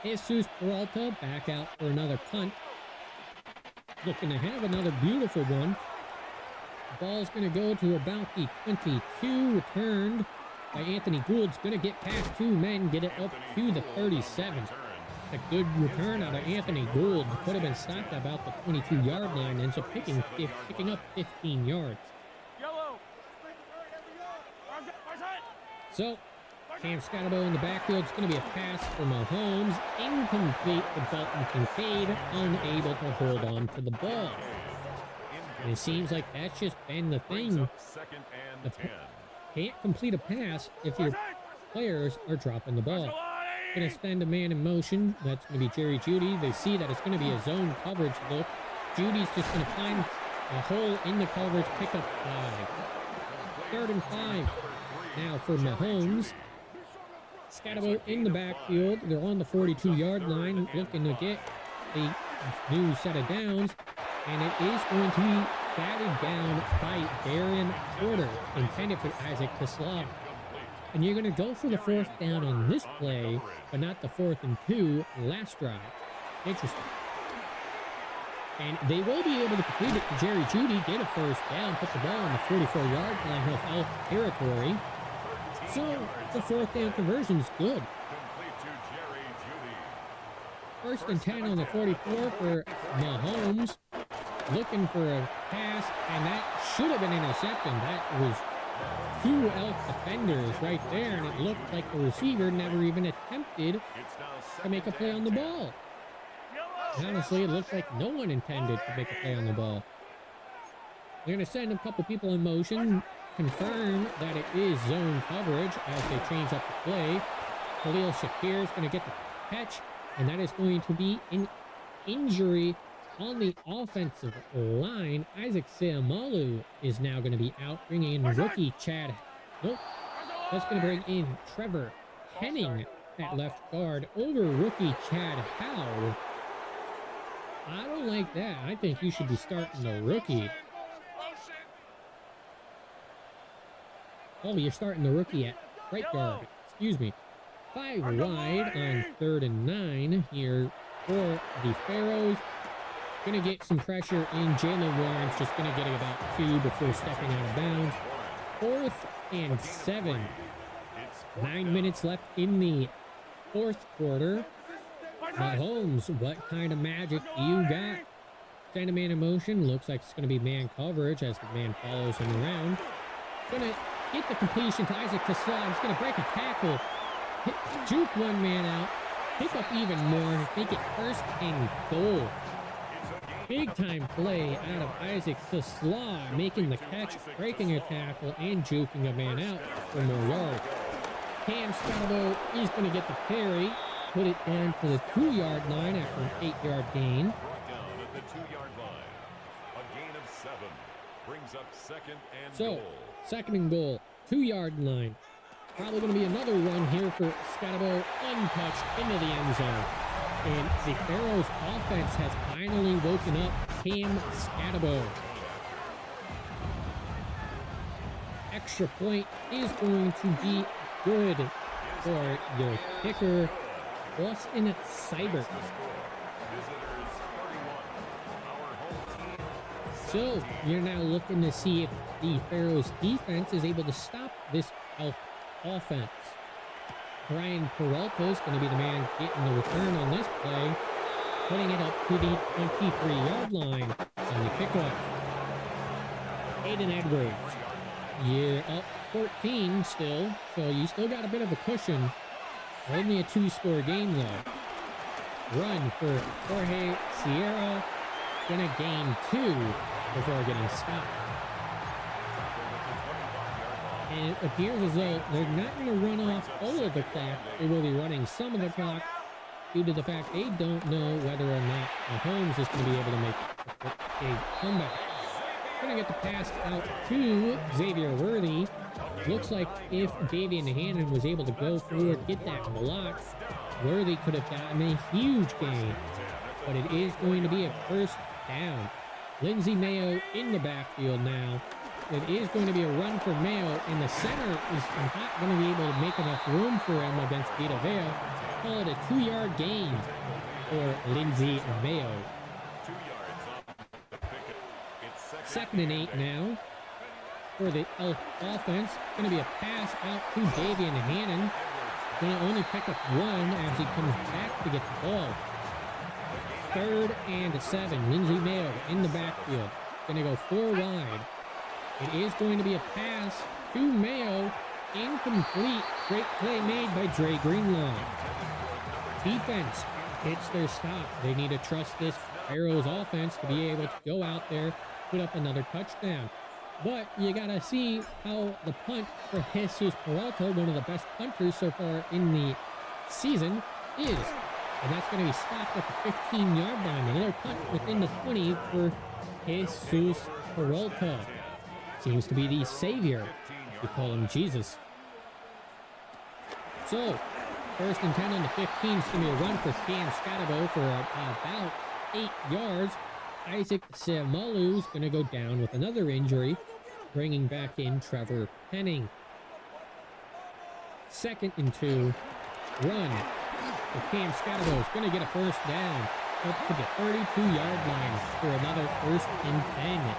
Jesus Peralta back out for another punt. Looking to have another beautiful one. Ball's going to go to about the 22, returned by Anthony Gould. It's going to get past 2 men, get it up to the 37. A good return out of Anthony Gould. Could have been stopped at about the 22-yard line, ends up picking up 15 yards. So, Skattebo in the backfield. It's going to be a pass for Mahomes. Incomplete to Dalton Kincaid, unable to hold on to the ball. And it seems like that's just been the thing. Can't complete a pass if your players are dropping the ball. Going to send a man in motion. That's going to be Jerry Jeudy. They see that it's going to be a zone coverage look. Judy's just going to find a hole in the coverage, pick up 5. 3rd and 5 now for Mahomes. Skattebo in the backfield. They're on the 42-yard line, looking to get a new set of downs. And it is going to be batted down by Darren Porter, intended for Isaac Teslov. And you're going to go for the 4th down on this play, but not the 4th and 2 last drive. Interesting. And they will be able to complete it to Jerry Jeudy, get a 1st down, put the ball on the 44-yard line of Elk territory. So the 4th down conversion's good. 1st and 10 on the 44 for Mahomes. Looking for a pass, and that should have been intercepted. That was 2 Elk defenders right there, and it looked like the receiver never even attempted to make a play on the ball. Honestly, it looked like no one intended to make a play on the ball. They're going to send a couple people in motion, confirm that it is zone coverage as they change up the play. Khalil Shakir is going to get the catch, and that is going to be an injury on the offensive line. Isaac Seumalo is now going to be out, bringing in rookie Chad. Nope. That's going to bring in Trevor Henning at left guard over rookie Chad Howard. I don't like that. I think you should be starting the rookie. Oh, you're starting the rookie at right guard. Excuse me. 5 wide on 3rd and 9 here for the Pharaohs. Going to get some pressure in. Jalen Warren's just going to get about 2 before stepping out of bounds. 4th and 7. 9 minutes left in the 4th quarter. Mahomes, what kind of magic do you got? Send a man in motion. Looks like it's going to be man coverage as the man follows him around. Going to get the completion to Isaac Kassaw. He's going to break a tackle. Juke one man out. Pick up even more. Make it 1st and goal. Big time play out of Isaac Kassaw, making the catch, breaking a tackle, and juking a man out for more yards. Cam Skattebo is going to get the carry. Put it down to the 2-yard line after an 8-yard gain. Down at the 2-yard line. A gain of 7 brings up 2nd and goal. 2nd and goal, 2-yard line. Probably going to be another run here for Skattebo, untouched into the end zone. And the Pharaohs offense has finally woken up Cam Skattebo. Extra point is going to be good for your kicker, Austin Seibert. So you're now looking to see if the Pharaohs defense is able to stop this Elk offense. Brian Peralta is going to be the man getting the return on this play, putting it up to the 23-yard line on the kickoff. Aiden Edwards, you're up 14 still, so you still got a bit of a cushion. Only a 2-score game though. Run for Jorge Sierra, gonna gain 2 before getting stopped. And it appears as though they're not going to run off all of the clock. They will be running some of the clock due to the fact they don't know whether or not Mahomes is going to be able to make a comeback. Going to get the pass out to Xavier Worthy. Looks like if Davian Hannon was able to go forward, get that block, Worthy could have gotten a huge gain. But it is going to be a 1st down. Lindsey Mayo in the backfield now. It is going to be a run for Mayo, and the center is not going to be able to make enough room for him against Vita Vea. Call it a 2-yard gain for Lindsey Mayo. 2 yards up the picket. It's 2nd and 8 now for the Elk offense. Going to be a pass out to Davian Hannon. Going to only pick up 1 as he comes back to get the ball. 3rd and 7. Lindsey Mayo in the backfield. Going to go 4 wide. It is going to be a pass to Mayo. Incomplete. Great play made by Dre Greenlaw. Defense hits their stop. They need to trust this Pharaohs offense to be able to go out there, put up another touchdown. But you got to see how the punt for Jesus Peralta, one of the best punters so far in the season, is. And that's going to be stopped at the 15-yard line. Another punt within the 20 for Jesus Peralta. Seems to be the savior. We call him Jesus. So, 1st and 10 on the 15 is going to be a run for Cam Skattebo for about 8 yards. Isaac Seumalo is going to go down with another injury, bringing back in Trevor Henning. 2nd and 2. Run. Cam Skattebo is going to get a first down up to the 32-yard line for another 1st and 10.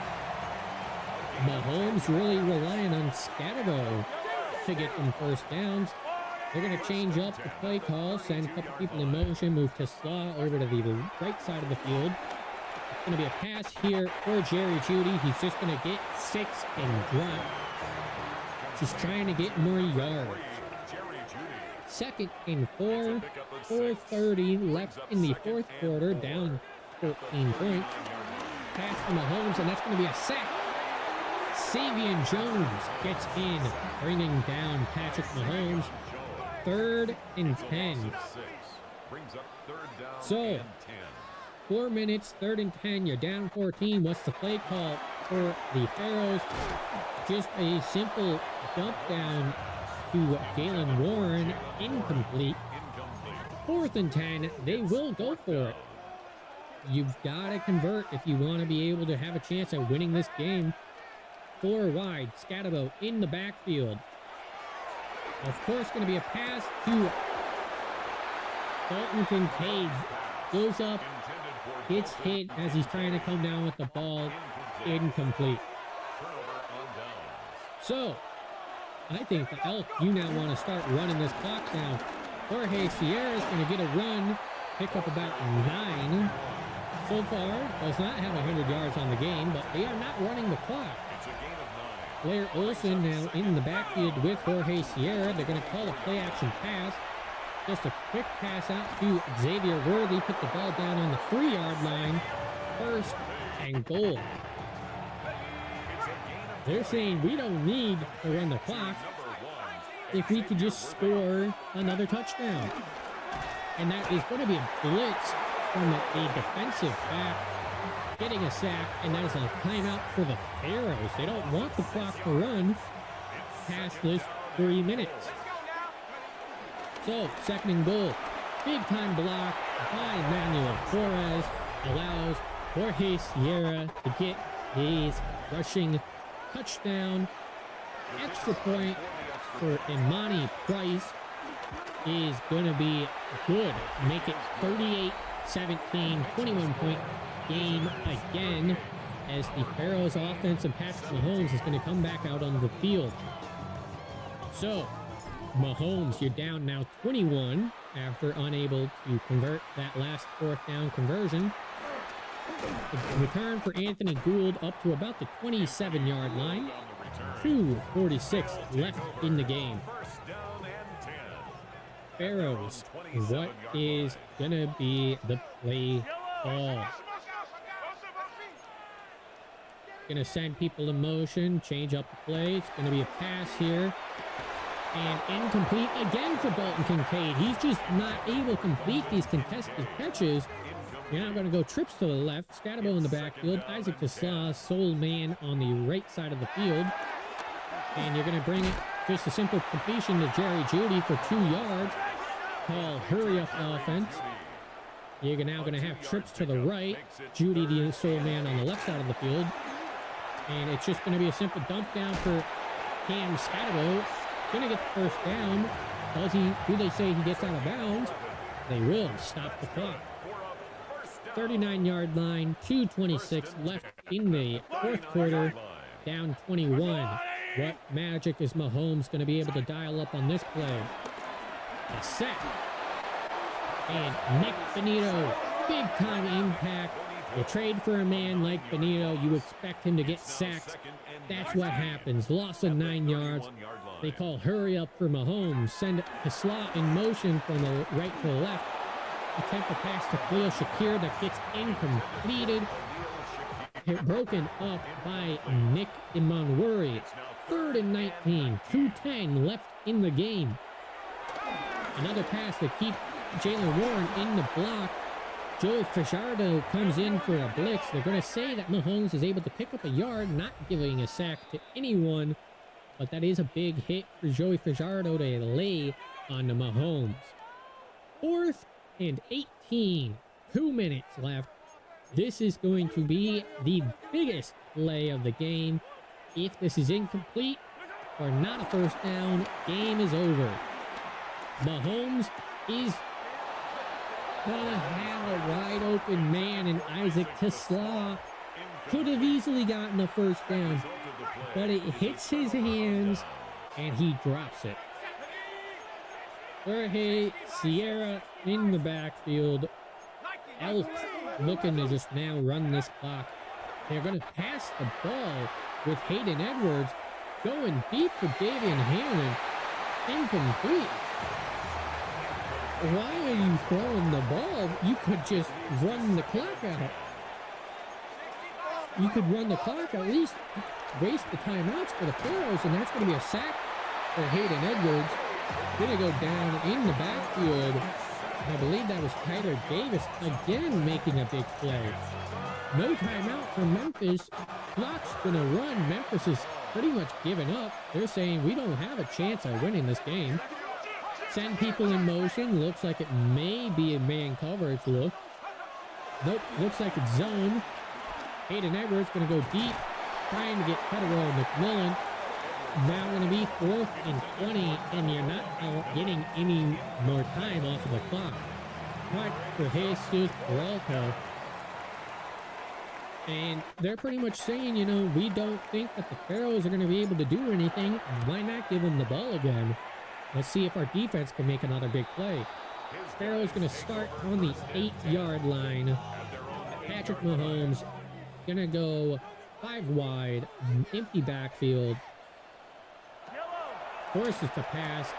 Mahomes really relying on Skattebo to get them first downs. They're going to change up the play call, send a couple people in motion, move to Slaw over to the right side of the field. It's going to be a pass here for Jerry Jeudy. He's just going to get 6 and drop. Just trying to get more yards. 2nd and 4, 4:30 left in the 4th quarter, down 14 points. Pass to Mahomes, and that's going to be a sack. Savion Jones gets in, bringing down Patrick Mahomes. 3rd and 10. So, 4 minutes, 3rd and 10. You're down 14. What's the play call for the Pharaohs? Just a simple dump down to Jalen Warren, incomplete. 4th and 10, they will go for it. You've got to convert if you want to be able to have a chance at winning this game. 4 wide, Skattebo in the backfield. Of course, going to be a pass to Dalton Kincaid. Goes up, gets hit as he's trying to come down with the ball. Incomplete. So, I think the Elk, you now want to start running this clock down. Jorge Sierra is going to get a run, pick up about 9. So far, does not have 100 yards on the game, but they are not running the clock. Blair Olsen now in the backfield with Jorge Sierra. They're going to call a play-action pass. Just a quick pass out to Xavier Worthy. Put the ball down on the 3-yard line. 1st and goal. They're saying we don't need to run the clock if we could just score another touchdown. And that is going to be a blitz from a defensive back, getting a sack, and that is a timeout for the Pharaohs. They don't want the clock to run past this 3 minutes. So, 2nd and goal. Big time block by Manuel Torres allows Jorge Sierra to get his rushing touchdown. Extra point for Imani Price is going to be good. Make it 38-17, 21-point game again, as the Pharaohs offense and Patrick Mahomes is going to come back out on the field. So, Mahomes, you're down now 21 after unable to convert that last 4th down conversion. The return for Anthony Gould up to about the 27-yard line. 2:46 left in the game. Pharaohs, what is going to be the play call? Going to send people in motion, change up the play. It's going to be a pass here. And incomplete again for Dalton Kincaid. He's just not able to complete these contested catches. You're now going to go trips to the left. Skattebo in the backfield. Isaac Tasla, sole man on the right side of the field. And you're going to bring it just a simple completion to Jerry Jeudy for 2 yards. Call hurry up offense. You're now going to have trips to the right. Jeudy, the sole man on the left side of the field. And it's just going to be a simple dump down for Cam Skattebo. Going to get the first down. Do they say he gets out of bounds? They will stop the clock. 39-yard line, 2:26 left in the 4th quarter, down 21. What magic is Mahomes going to be able to dial up on this play? A sack. And Nick Benito, big time impact. You trade for a man like Benito, you expect him to get sacked. That's what happens. Loss of 9 yards. They call hurry up for Mahomes. Send Tasla in motion from the right to the left. Attempt a pass to Khalil Shakir that gets incompleted. Broken up by Nick Imanwuri. 3rd and 19. 2:10 left in the game. Another pass to keep Jalen Warren in the block. Joey Fajardo comes in for a blitz. They're going to say that Mahomes is able to pick up a yard, not giving a sack to anyone. But that is a big hit for Joey Fajardo to lay on the Mahomes. 4th and 18. 2 minutes left. This is going to be the biggest play of the game. If this is incomplete or not a first down, game is over. Mahomes is gonna have a wide open man, and Isaac Tesla could have easily gotten the first down, but it hits his hands and he drops it. Jorge Sierra in the backfield. Elks looking to just now run this clock. They're going to pass the ball with Hayden Edwards going deep for Davian Hannon. Incomplete. Why are you throwing the ball? You could just run the clock out. You could run the clock, at least waste the timeouts for the Pharaohs, and that's going to be a sack for Hayden Edwards. Going to go down in the backfield. I believe that was Tyler Davis again making a big play. No timeout for Memphis. Clock's going to run. Memphis is pretty much giving up. They're saying we don't have a chance at winning this game. Send people in motion. Looks like it may be a man coverage look. Nope, looks like it's zone. Hayden Edwards going to go deep, trying to get Petterell McMillan. Now going to be 4th and 20, and you're not getting any more time off of the clock. But for Jesus Peralta, and they're pretty much saying, you know, we don't think that the Pharaohs are going to be able to do anything. Why not give them the ball again? Let's see if our defense can make another big play. Pharaohs going to start on the 8-yard line. Patrick Mahomes going to go 5 wide, empty backfield. Forces to pass.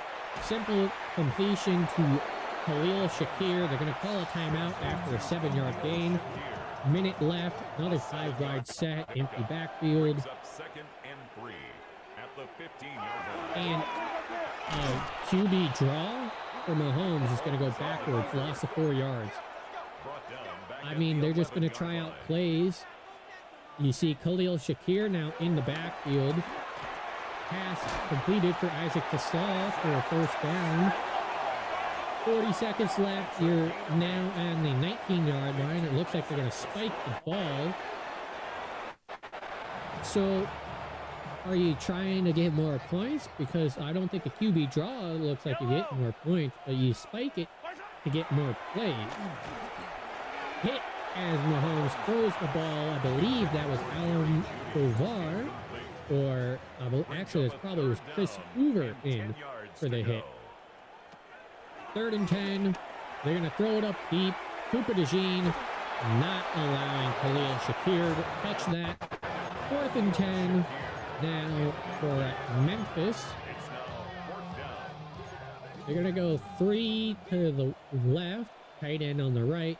Simple completion to Khalil Shakir. They're going to call a timeout after a 7-yard gain. Minute left. Another 5 wide set. Empty backfield. And QB draw for Mahomes is going to go backwards. Loss of 4 yards. I mean, they're just going to try out plays. You see Khalil Shakir now in the backfield. Pass completed for Isaac Tesla for a first down. 40 seconds left. You're now on the 19-yard line. It looks like they're going to spike the ball. So, are you trying to get more points? Because I don't think a QB draw looks like you get more points, but you spike it to get more plays. Hit as Mahomes throws the ball. I believe that was Alan Bovar. Or, actually, it probably was Chris Hoover in for the hit. 3rd and 10. They're going to throw it up deep. Cooper DeJean not allowing Khalil Shakir to touch that. 4th and 10 now for Memphis. They're going to go 3 to the left. Tight end on the right.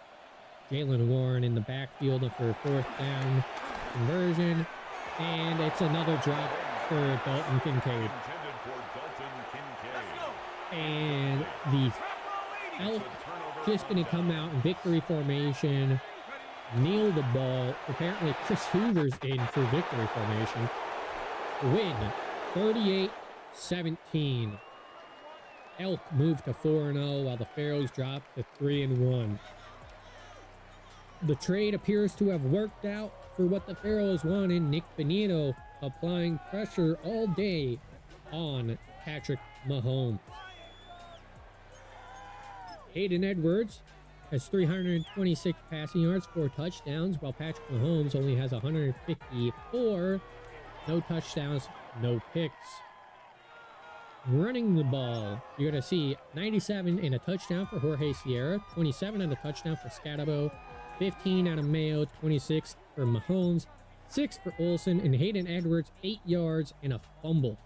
Jalen Warren in the backfield for a 4th down conversion. And it's another drop for Dalton Kincaid. And the Elks just going to come out in victory formation, kneel the ball. Apparently Chris Hoover's in for victory formation. Win 38-17. Elk moved to 4-0 while the Pharaohs dropped to 3-1. The trade appears to have worked out for what the Pharaohs wanted. Nick Benito applying pressure all day on Patrick Mahomes. Hayden Edwards has 326 passing yards, 4 touchdowns, while Patrick Mahomes only has 154. No touchdowns, no picks. Running the ball, you're going to see 97 and a touchdown for Jorge Sierra, 27 and a touchdown for Skattebo, 15 out of Mayo, 26 for Mahomes, 6 for Olsen, and Hayden Edwards, 8 yards and a fumble.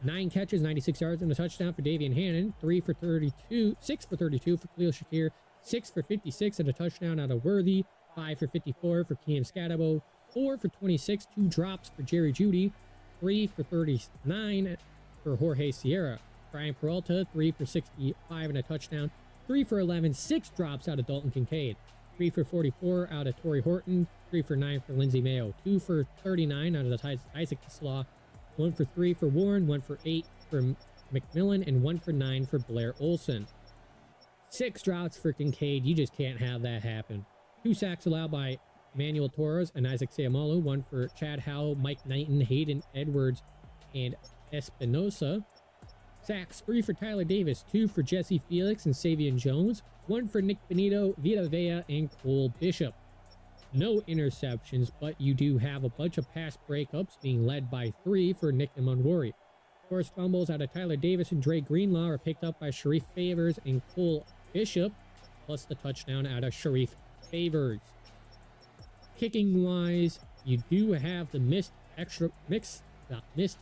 9 catches, 96 yards, and a touchdown for Davian Hannon, 6 for 32 for Khalil Shakir, 6 for 56 and a touchdown out of Worthy, 5 for 54 for Cam Skattebo, 4 for 26, 2 drops for Jerry Jeudy, 3 for 39 for Jorge Sierra. Brian Peralta, 3 for 65 and a touchdown, 3 for 11, 6 drops out of Dalton Kincaid, 3 for 44 out of Torrey Horton, 3 for 9 for Lindsey Mayo, 2 for 39 out of Isaac Tesla, 1 for 3 for Warren, 1 for 8 for McMillan, and 1 for 9 for Blair Olsen. 6 drops for Kincaid. You just can't have that happen. 2 sacks allowed by Manuel Torres and Isaac Seumalo, 1 for Chad Howell, Mike Knighton, Hayden Edwards, and Espinosa. Sacks, 3 for Tyler Davis, 2 for Jesse Felix and Savion Jones, 1 for Nick Benito, Vita Vea, and Cole Bishop. No interceptions, but you do have a bunch of pass breakups being led by 3 for Nick Emonwori. Forced fumbles out of Tyler Davis and Dre Greenlaw are picked up by Sharif Favors and Cole Bishop, plus the touchdown out of Sharif Favors. Kicking wise, you do have the missed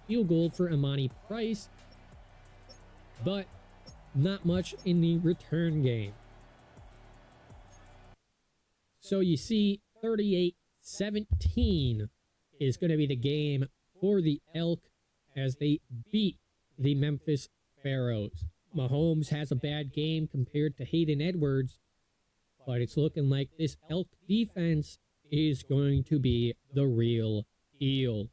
field goal for Amani Price, but not much in the return game. So you see 38-17 is going to be the game for the Elk as they beat the Memphis Pharaohs. Mahomes has a bad game compared to Hayden Edwards, but it's looking like this Elk defense is going to be the real deal.